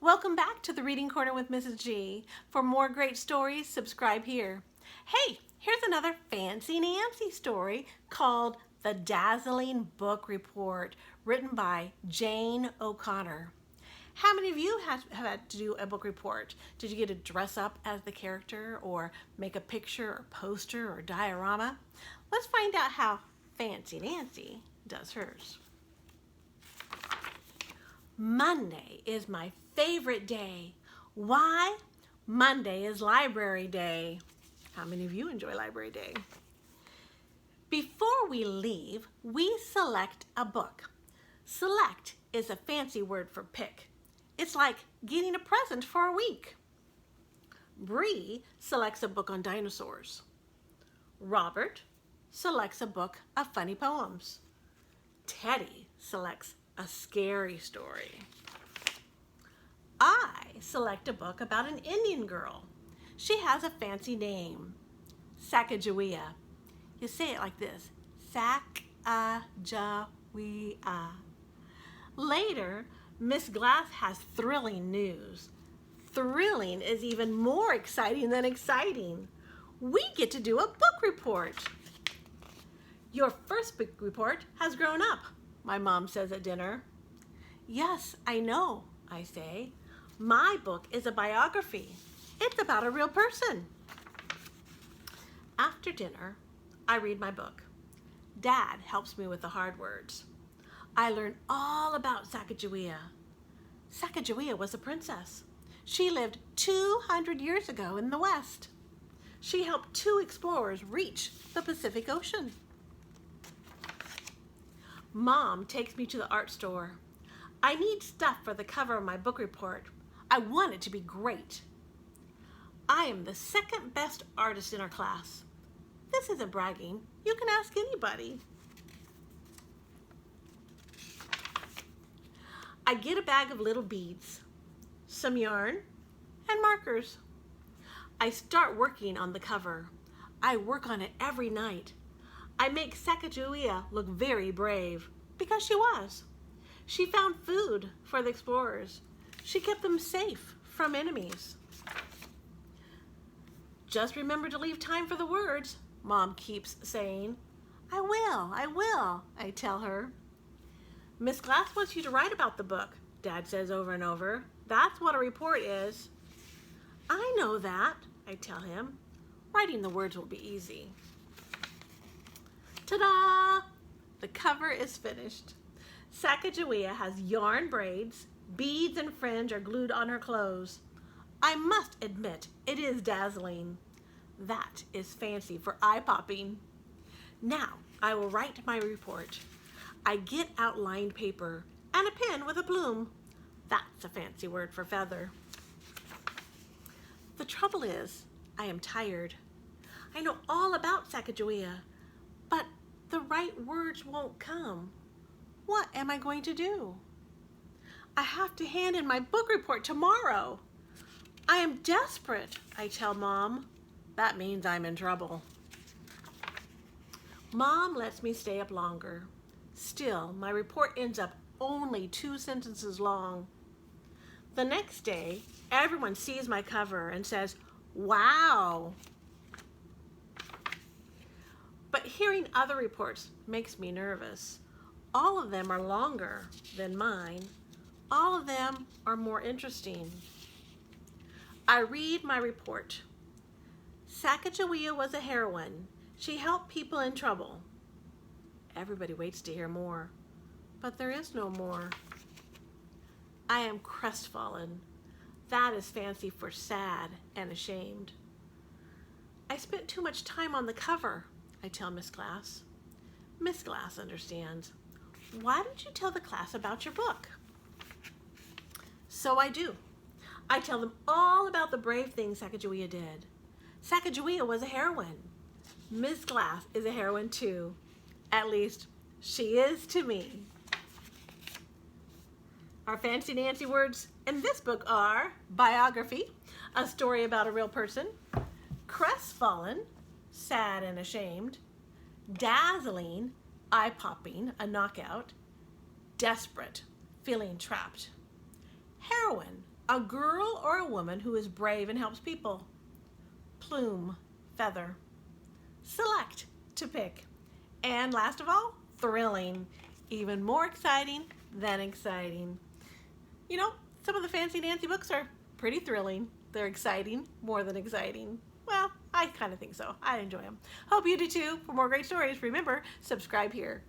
Welcome back to the Reading Corner with Mrs. G. For more great stories, subscribe here. Hey, here's another Fancy Nancy story called The Dazzling Book Report, written by Jane O'Connor. How many of you have had to do a book report? Did you get to dress up as the character or make a picture or poster or diorama? Let's find out how Fancy Nancy does hers. Monday is my favorite day. Why? Monday is library day. How many of you enjoy library day? Before we leave, we select a book. Select is a fancy word for pick. It's like getting a present for a week. Bree selects a book on dinosaurs. Robert selects a book of funny poems. Teddy selects a scary story. I select a book about an Indian girl. She has a fancy name, Sacajawea. You say it like this, Sacajawea. Later, Miss Glass has thrilling news. Thrilling is even more exciting than exciting. We get to do a book report. Your first book report has grown up, my mom says at dinner. Yes, I know, I say. My book is a biography. It's about a real person. After dinner, I read my book. Dad helps me with the hard words. I learn all about Sacajawea. Sacajawea was a princess. She lived 200 years ago in the West. She helped 2 explorers reach the Pacific Ocean. Mom takes me to the art store. I need stuff for the cover of my book report. I want it to be great. I am the second best artist in our class. This isn't bragging. You can ask anybody. I get a bag of little beads, some yarn, and markers. I start working on the cover. I work on it every night. I make Sacajawea look very brave, because she was. She found food for the explorers. She kept them safe from enemies. Just remember to leave time for the words, Mom keeps saying. I will, I tell her. Miss Glass wants you to write about the book, Dad says over and over. That's what a report is. I know that, I tell him. Writing the words will be easy. Ta-da! The cover is finished. Sacajawea has yarn braids, beads and fringe are glued on her clothes. I must admit, it is dazzling. That is fancy for eye-popping. Now, I will write my report. I get out lined paper and a pen with a plume. That's a fancy word for feather. The trouble is, I am tired. I know all about Sacajawea, but the right words won't come. What am I going to do? I have to hand in my book report tomorrow. I am desperate, I tell Mom. That means I'm in trouble. Mom lets me stay up longer. Still, my report ends up only 2 sentences long. The next day, everyone sees my cover and says, wow. But hearing other reports makes me nervous. All of them are longer than mine. All of them are more interesting. I read my report. Sacajawea was a heroine. She helped people in trouble. Everybody waits to hear more, but there is no more. I am crestfallen. That is fancy for sad and ashamed. I spent too much time on the cover, I tell Miss Glass. Miss Glass understands. Why don't you tell the class about your book? So I do. I tell them all about the brave things Sacajawea did. Sacajawea was a heroine. Miss Glass is a heroine too. At least, she is to me. Our Fancy Nancy words in this book are biography, a story about a real person, crestfallen, sad and ashamed, dazzling, eye-popping, a knockout, desperate, feeling trapped, heroine, A girl or a woman who is brave and helps people. Plume, feather. Select, to pick. And last of all, thrilling. Even more exciting than exciting. You know, some of the Fancy Nancy books are pretty thrilling. They're exciting, more than exciting. Well, I kind of think so. I enjoy them. Hope you do too. For more great stories, remember, subscribe here.